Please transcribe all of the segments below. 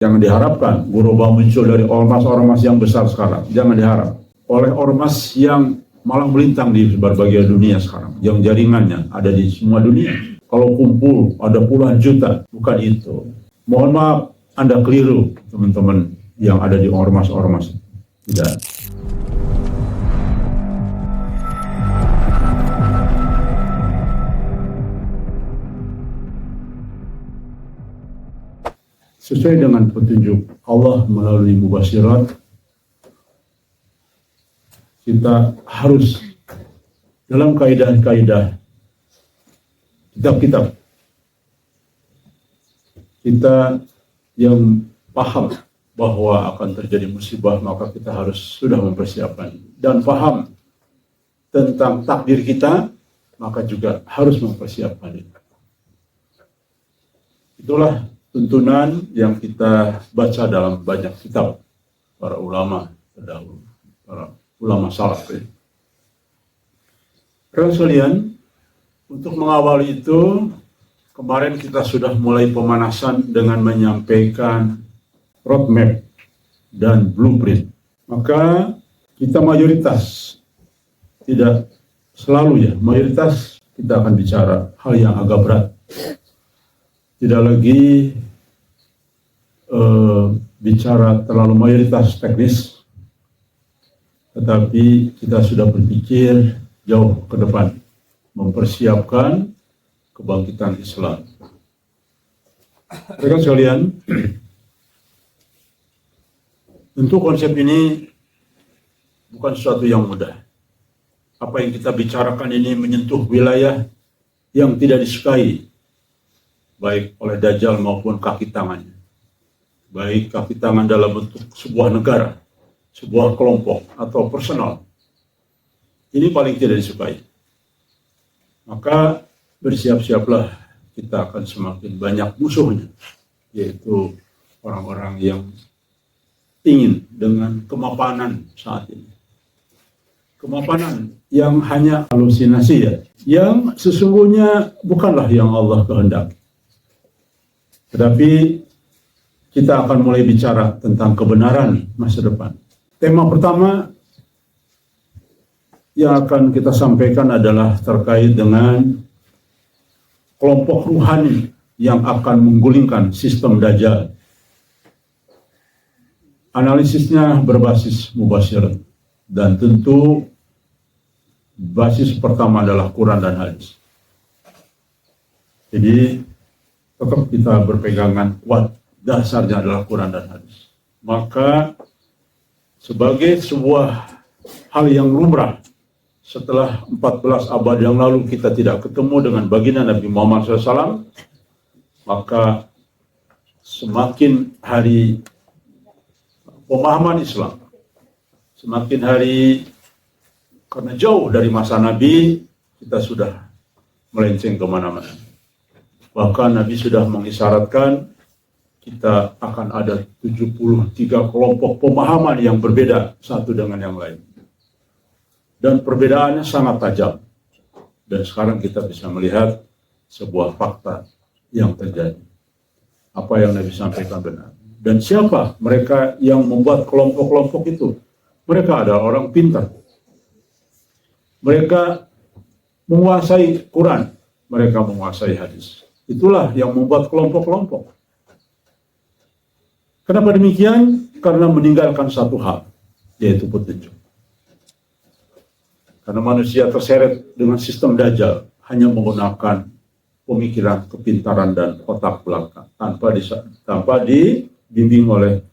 Jangan diharapkan Guroba muncul dari ormas-ormas yang besar sekarang. Jangan diharap. Oleh ormas yang malah melintang di berbagai dunia sekarang. Yang jaringannya ada di semua dunia. Kalau kumpul ada puluhan juta. Bukan itu. Mohon maaf, Anda keliru, teman-teman yang ada di ormas-ormas. Tidak. Sesuai dengan petunjuk Allah melalui mubasyirat, kita harus dalam kaidah-kaidah kitab-kitab kita yang paham bahwa akan terjadi musibah, maka kita harus sudah mempersiapkan, dan paham tentang takdir kita, maka juga harus mempersiapkan itu. Itulah tuntunan yang kita baca dalam banyak kitab para ulama terdahulu, para ulama salaf. Rekan sekalian, untuk mengawali itu, kemarin kita sudah mulai pemanasan dengan menyampaikan roadmap dan blueprint. Maka kita mayoritas, tidak selalu ya, mayoritas kita akan bicara hal yang agak berat. Tidak lagi bicara terlalu mayoritas teknis, tetapi kita sudah berpikir jauh ke depan, mempersiapkan kebangkitan Islam. Rekan sekalian, tentu konsep ini bukan sesuatu yang mudah. Apa yang kita bicarakan ini menyentuh wilayah yang tidak disukai, baik oleh Dajjal maupun kaki tangannya. Baik kaki tangan dalam bentuk sebuah negara, sebuah kelompok, atau personal. Ini paling tidak disukai. Maka bersiap-siaplah, kita akan semakin banyak musuhnya, yaitu orang-orang yang ingin dengan kemapanan saat ini. Kemapanan yang hanya halusinasi ya, yang sesungguhnya bukanlah yang Allah kehendaki. Tetapi kita akan mulai bicara tentang kebenaran masa depan. Tema pertama yang akan kita sampaikan adalah terkait dengan kelompok ruhani yang akan menggulingkan sistem Dajjal. Analisisnya berbasis mubasyirat, dan tentu basis pertama adalah Quran dan hadis. Jadi tetap kita berpegangan kuat, dasarnya adalah Quran dan hadis. Maka sebagai sebuah hal yang lumrah, setelah 14 abad yang lalu kita tidak ketemu dengan baginda Nabi Muhammad SAW, maka semakin hari pemahaman Islam, semakin hari, karena jauh dari masa Nabi, kita sudah melenceng kemana-mana. Bahkan Nabi sudah mengisyaratkan kita akan ada 73 kelompok pemahaman yang berbeda satu dengan yang lain. Dan perbedaannya sangat tajam. Dan sekarang kita bisa melihat sebuah fakta yang terjadi. Apa yang Nabi sampaikan benar. Dan siapa mereka yang membuat kelompok-kelompok itu? Mereka adalah orang pintar. Mereka menguasai Quran. Mereka menguasai hadis. Itulah yang membuat kelompok-kelompok. Kenapa demikian? Karena meninggalkan satu hal, yaitu petunjuk. Karena manusia terseret dengan sistem Dajjal, hanya menggunakan pemikiran, kepintaran, dan otak belaka, tanpa dibimbing oleh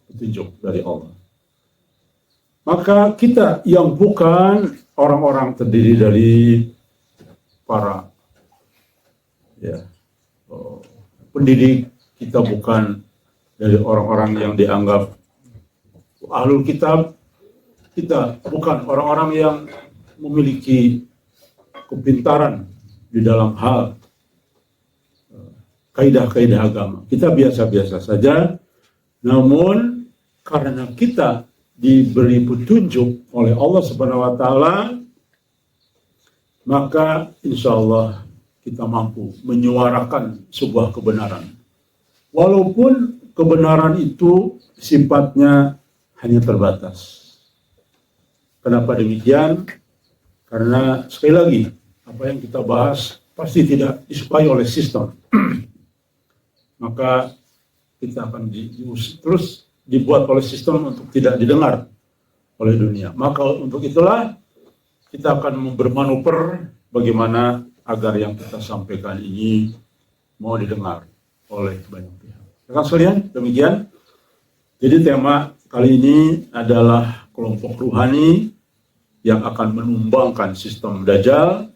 petunjuk dari Allah. Maka kita yang bukan orang-orang terdiri dari para pendidik, kita bukan dari orang-orang yang dianggap ahlul kitab, kita bukan orang-orang yang memiliki kepintaran di dalam hal kaidah-kaidah agama. Kita biasa-biasa saja, namun karena kita diberi petunjuk oleh Allah Subhanahu wa Ta'ala, maka insya Allah kita mampu menyuarakan sebuah kebenaran. Walaupun kebenaran itu sifatnya hanya terbatas. Kenapa demikian? Karena sekali lagi, apa yang kita bahas pasti tidak disukai oleh sistem. Maka kita akan terus dibuat oleh sistem untuk tidak didengar oleh dunia. Maka untuk itulah kita akan bermanuver bagaimana agar yang kita sampaikan ini mau didengar oleh banyak pihak. Rekan sekalian, demikian. Jadi tema kali ini adalah kelompok ruhani yang akan menumbangkan sistem Dajjal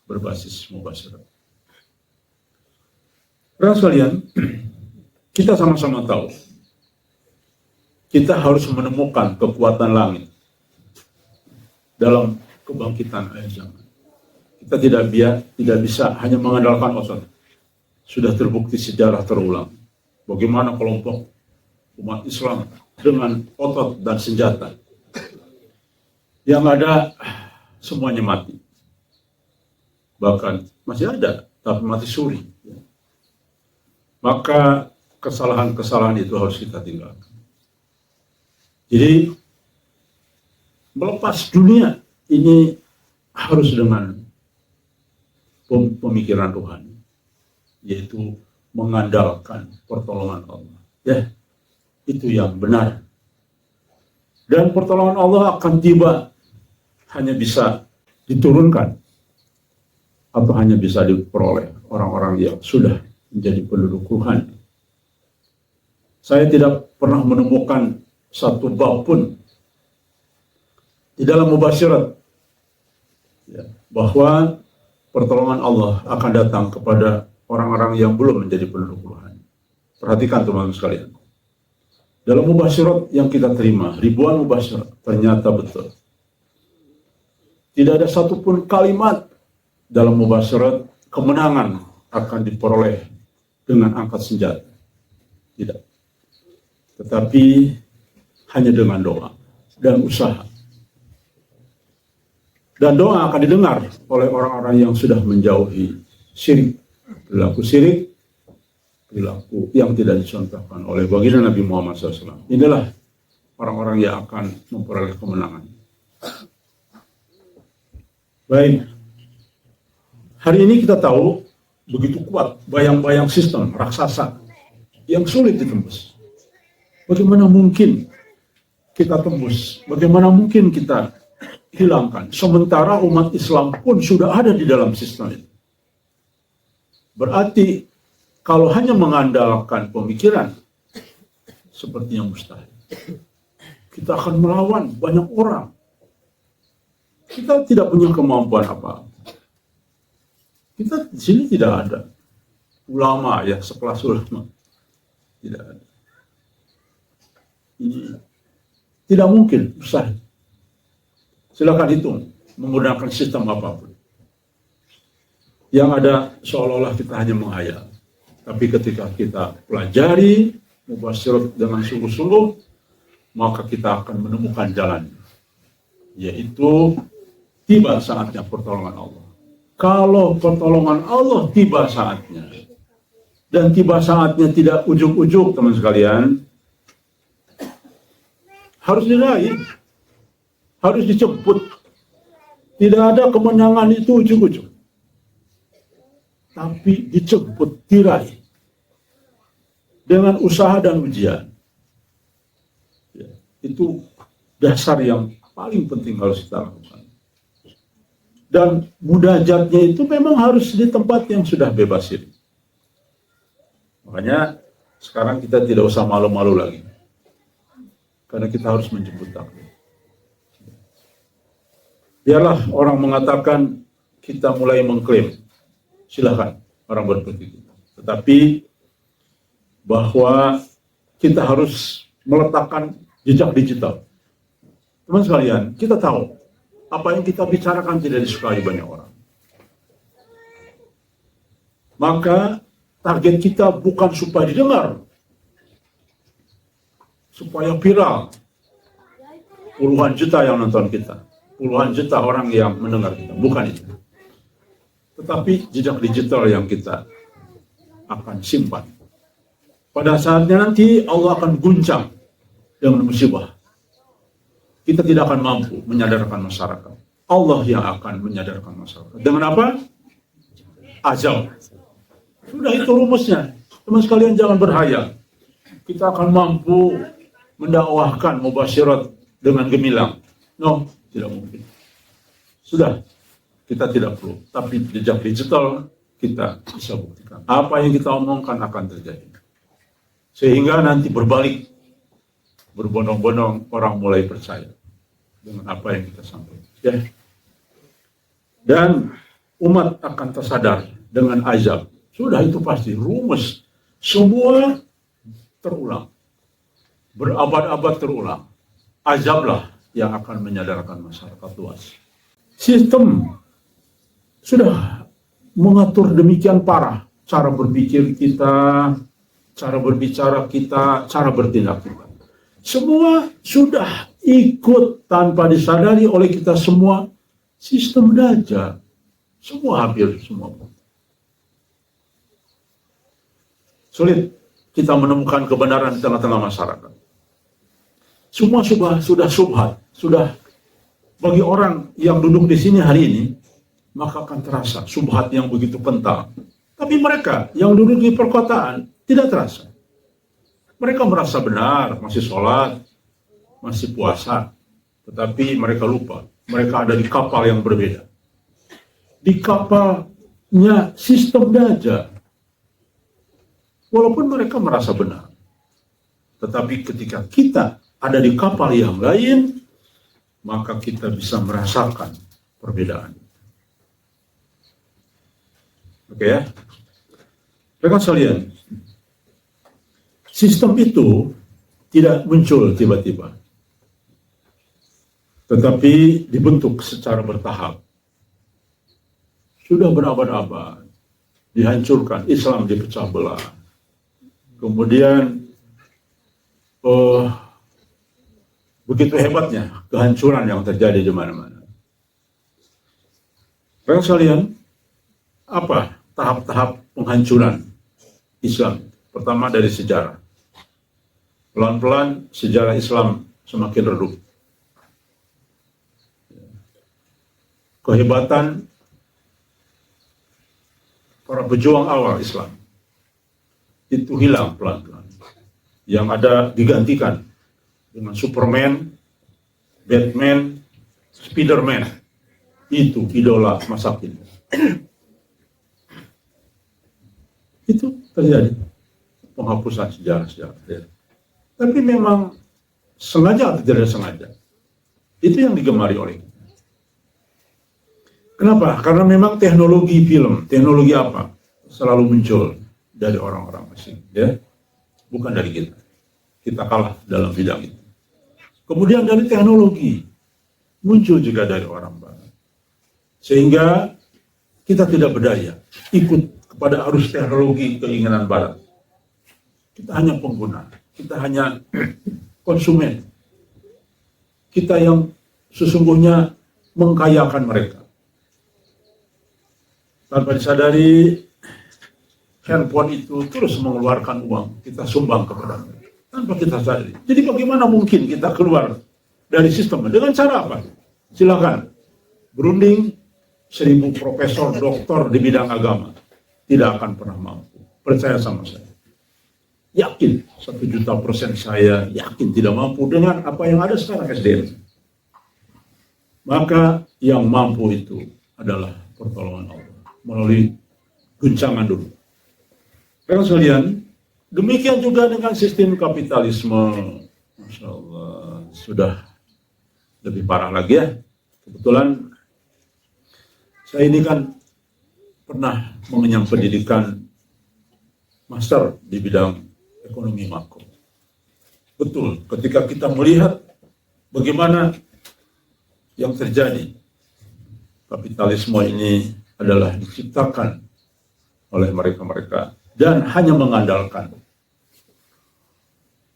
berbasis mubasyirat. Rekan sekalian, kita sama-sama tahu kita harus menemukan kekuatan langit dalam kebangkitan akhir zaman. Kita tidak bisa hanya mengandalkan otot. Sudah terbukti sejarah terulang. Bagaimana kelompok umat Islam dengan otot dan senjata. Yang ada semuanya mati. Bahkan masih ada, tapi mati suri. Maka kesalahan-kesalahan itu harus kita tinggalkan. Jadi melepas dunia ini harus dengan pemikiran rohani, yaitu mengandalkan pertolongan Allah. Ya, itu yang benar. Dan pertolongan Allah akan tiba hanya bisa diturunkan atau hanya bisa diperoleh orang-orang yang sudah menjadi penduduk rohani. Saya tidak pernah menemukan satu bab pun di dalam mubasyirat ya, bahwa pertolongan Allah akan datang kepada orang-orang yang belum menjadi penduduk rohani. Perhatikan teman-teman sekalian. Dalam mubasyirat yang kita terima, ribuan mubasyirat, ternyata betul. Tidak ada satupun kalimat dalam mubasyirat kemenangan akan diperoleh dengan angkat senjata. Tidak. Tetapi hanya dengan doa dan usaha. Dan doa akan didengar oleh orang-orang yang sudah menjauhi syirik, perilaku syirik, perilaku yang tidak dicontohkan oleh baginda Nabi Muhammad SAW. Inilah orang-orang yang akan memperoleh kemenangan. Baik, hari ini kita tahu begitu kuat bayang-bayang sistem raksasa yang sulit ditembus. Bagaimana mungkin kita tembus? Bagaimana mungkin kita hilangkan? Sementara umat Islam pun sudah ada di dalam sistem itu. Berarti kalau hanya mengandalkan pemikiran, sepertinya mustahil. Kita akan melawan banyak orang. Kita tidak punya kemampuan apa-apa. Kita di sini tidak ada ulama ya, sekelas ulama. Tidak ada. Ini tidak mungkin, mustahil. Silakan hitung menggunakan sistem apapun. Yang ada seolah-olah kita hanya menghayal. Tapi ketika kita pelajari mubasyirat dengan sungguh-sungguh, maka kita akan menemukan jalan, yaitu tiba saatnya pertolongan Allah. Kalau pertolongan Allah tiba saatnya, dan tiba saatnya tidak ujuk-ujuk teman sekalian, harus diraih, harus dijemput. Tidak ada kemenangan itu ujuk-ujuk, tapi dijemput, diraih dengan usaha dan ujian. Ya, itu dasar yang paling penting harus kita lakukan. Dan munajatnya itu memang harus di tempat yang sudah bebas ini. Makanya sekarang kita tidak usah malu-malu lagi, karena kita harus menjemput takdir. Biarlah orang mengatakan kita mulai mengklaim, silakan orang berpikir. Tetapi bahwa kita harus meletakkan jejak digital. Teman sekalian, kita tahu apa yang kita bicarakan tidak disukai banyak orang. Maka target kita bukan supaya didengar, supaya viral. Puluhan juta yang nonton kita, puluhan juta orang yang mendengar kita, bukan itu. Tetapi jejak digital yang kita akan simpan Pada saatnya nanti Allah akan guncang dengan musibah. Kita tidak akan mampu menyadarkan masyarakat. Allah yang akan menyadarkan masyarakat. Dengan apa? Azab. Sudah itu rumusnya. Teman sekalian jangan berhayal. Kita akan mampu mendakwahkan mubasyirat dengan gemilang. No, tidak mungkin. Sudah, kita tidak perlu. Tapi jejak digital kita bisa buktikan. Apa yang kita omongkan akan terjadi. Sehingga nanti berbalik. Berbondong-bondong orang mulai percaya dengan apa yang kita sampaikan. Ya. Dan umat akan tersadar dengan azab. Sudah itu pasti rumus. Semua terulang. Berabad-abad terulang. Azablah yang akan menyadarkan masyarakat luas. Sistem sudah mengatur demikian parah cara berpikir kita, cara berbicara kita, cara bertindak kita. Semua sudah ikut tanpa disadari oleh kita semua. Sistem Dajjal. Semua hampir semua. Sulit kita menemukan kebenaran di tengah-tengah masyarakat. Semua sudah subhat, sudah bagi orang yang duduk di sini hari ini, maka akan terasa subhat yang begitu kental. Tapi mereka yang duduk di perkotaan tidak terasa. Mereka merasa benar, masih sholat, masih puasa, tetapi mereka lupa. Mereka ada di kapal yang berbeda. Di kapalnya sistem Dajjal. Walaupun mereka merasa benar. Tetapi ketika kita ada di kapal yang lain, maka kita bisa merasakan perbedaan. Oke ya? Rekan sekalian, sistem itu tidak muncul tiba-tiba. Tetapi dibentuk secara bertahap. Sudah berabad-abad dihancurkan, Islam dipecah belah. Kemudian begitu hebatnya kehancuran yang terjadi di mana-mana. Rekan sekalian, apa tahap-tahap penghancuran Islam? Pertama dari sejarah. Pelan-pelan sejarah Islam semakin redup. Kehebatan para pejuang awal Islam itu hilang pelan-pelan. Yang ada digantikan dengan Superman, Batman, Spiderman. Itu idola masa kini. Itu terjadi penghapusan sejarah-sejarah. Tapi memang sengaja atau tidak sengaja. Itu yang digemari oleh kita. Kenapa? Karena memang teknologi film, teknologi apa selalu muncul dari orang-orang asing, ya, bukan dari kita. Kita kalah dalam bidang itu. Kemudian dari teknologi muncul juga dari orang barat, sehingga kita tidak berdaya ikut kepada arus teknologi keinginan barat. Kita hanya pengguna, kita hanya konsumen. Kita yang sesungguhnya mengkayakan mereka. Tanpa disadari, handphone itu terus mengeluarkan uang, kita sumbang kepada mereka. Tanpa kita sadari. Jadi bagaimana mungkin kita keluar dari sistem? Dengan cara apa? Silakan. Berunding 1000 profesor, doktor di bidang agama. Tidak akan pernah mampu. Percaya sama saya. Yakin, 1.000.000% saya yakin tidak mampu dengan apa yang ada sekarang SDM. Maka yang mampu itu adalah pertolongan Allah. Melalui guncangan dulu. Rekan sekalian, demikian juga dengan sistem kapitalisme. Masya Allah, sudah lebih parah lagi ya. Kebetulan saya ini kan pernah mengenyam pendidikan master di bidang ekonomi makro. Betul, ketika kita melihat bagaimana yang terjadi, kapitalisme ini adalah diciptakan oleh mereka-mereka dan hanya mengandalkan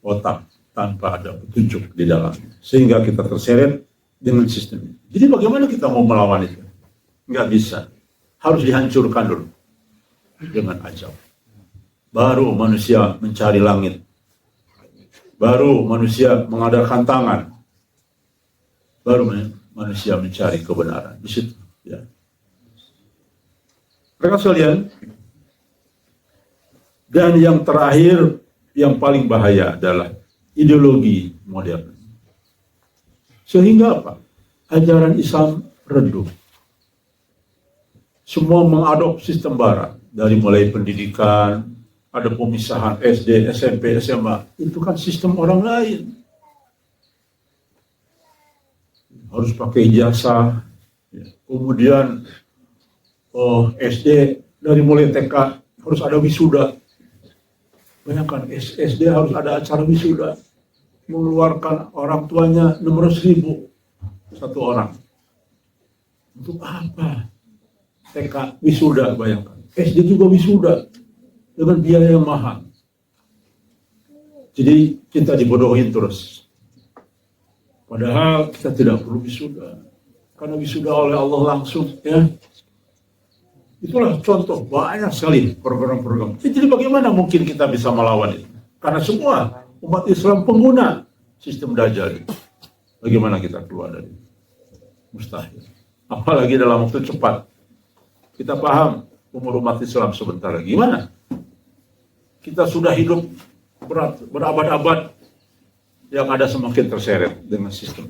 otak tanpa ada petunjuk di dalamnya, sehingga kita terseret dengan sistem ini. Jadi bagaimana kita mau melawan itu? Nggak bisa, harus dihancurkan dulu dengan azab. baru manusia mencari langit, baru manusia mengadakan tangan, baru manusia mencari kebenaran. Di situ, ya. Mereka sekalian, dan yang terakhir, yang paling bahaya adalah ideologi modern. Sehingga apa? Ajaran Islam redup. Semua mengadopsi sistem barat, dari mulai pendidikan, ada pemisahan SD, SMP, SMA, itu kan sistem orang lain. Harus pakai ijazah, kemudian SD dari mulai TK harus ada wisuda. Bayangkan SD harus ada acara wisuda, mengeluarkan orang tuanya 600.000 satu orang. Untuk apa? TK wisuda, bayangkan. SD juga wisuda dengan biaya yang mahal. Jadi kita dibodohin terus. Padahal kita tidak perlu wisuda, karena wisuda oleh Allah langsung, ya. Itulah contoh banyak sekali program-program. Jadi bagaimana mungkin kita bisa melawan itu? Karena semua umat Islam pengguna sistem Dajjal. Bagaimana kita keluar dari itu? Mustahil. Apalagi dalam waktu cepat. Kita paham umur umat Islam sebentar lagi. Gimana? Kita sudah hidup berabad-abad, yang ada semakin terseret dengan sistem.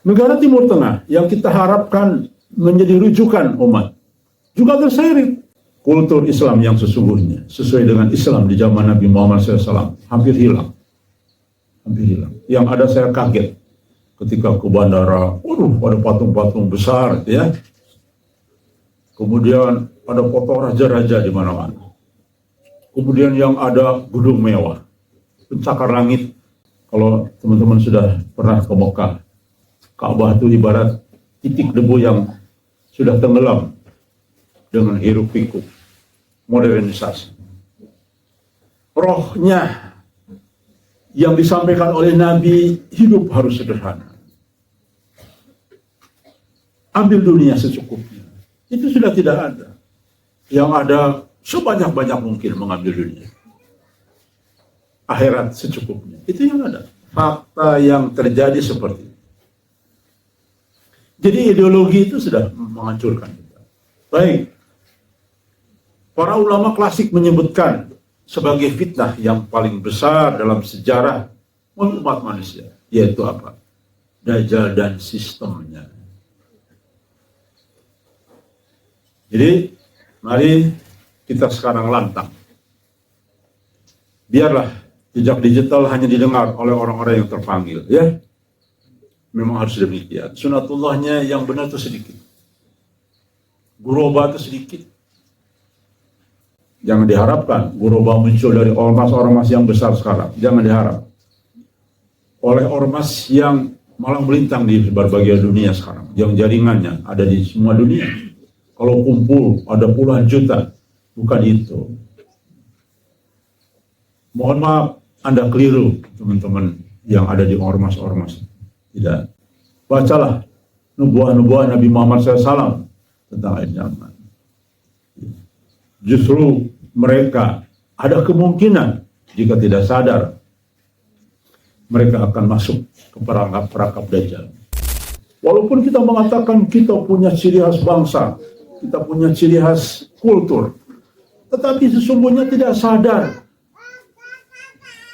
Negara Timur Tengah yang kita harapkan menjadi rujukan umat juga terseret. Kultur Islam yang sesungguhnya sesuai dengan Islam di zaman Nabi Muhammad SAW hampir hilang. Hampir hilang. Yang ada saya kaget ketika ke bandara, ada patung-patung besar, ya. Kemudian ada foto raja-raja di mana-mana. Kemudian yang ada gedung mewah, pencakar langit. Kalau teman-teman sudah pernah ke Mekah, Ka'bah itu ibarat titik debu yang sudah tenggelam dengan hiruk pikuk modernisasi. Rohnya yang disampaikan oleh Nabi, hidup harus sederhana. Ambil dunia secukupnya. Itu sudah tidak ada. Yang ada sebanyak-banyak mungkin mengambil dunia. Akhirat secukupnya. Itu yang ada. Fakta yang terjadi seperti itu. Jadi ideologi itu sudah menghancurkan kita. Baik. Para ulama klasik menyebutkan sebagai fitnah yang paling besar dalam sejarah umat manusia, yaitu apa? Dajjal dan sistemnya. Jadi, mari kita sekarang lantang. Biarlah jejak digital hanya didengar oleh orang-orang yang terpanggil, ya. Memang harus demikian. Sunatullahnya yang benar itu sedikit. Guroba itu sedikit. Jangan diharapkan guroba muncul dari ormas-ormas yang besar sekarang. Jangan diharap. Oleh ormas yang malah melintang di berbagai dunia sekarang. Yang jaringannya ada di semua dunia. Kalau kumpul ada puluhan juta. Bukan itu. Mohon maaf, Anda keliru, teman-teman yang ada di ormas-ormas. Tidak. Bacalah nubuah-nubuah Nabi Muhammad SAW tentang akhir zaman. Justru mereka ada kemungkinan jika tidak sadar mereka akan masuk ke perangkap Dajjal. Walaupun kita mengatakan kita punya ciri khas bangsa, kita punya ciri khas kultur, tetapi sesungguhnya tidak sadar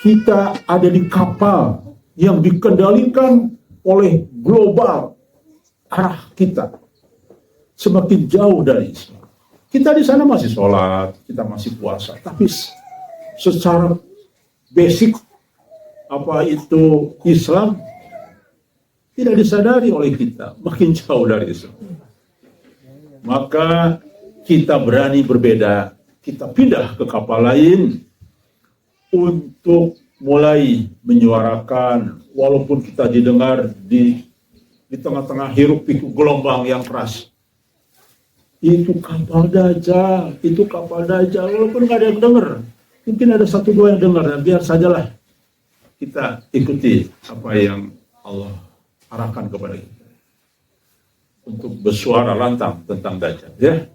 kita ada di kapal yang dikendalikan oleh global arah kita semakin jauh dari Islam. Kita di sana masih sholat, kita masih puasa, tapi secara basic apa itu Islam tidak disadari oleh kita, makin jauh dari Islam. Maka kita berani berbeda, kita pindah ke kapal lain untuk mulai menyuarakan, walaupun kita didengar di tengah-tengah hiruk pikuk gelombang yang keras. Itu kapal Dajjal, itu kapal Dajjal, walaupun nggak ada yang dengar. Mungkin ada satu dua yang dengar, dan biar sajalah kita ikuti apa yang Allah arahkan kepada kita untuk bersuara lantang tentang Dajjal, ya.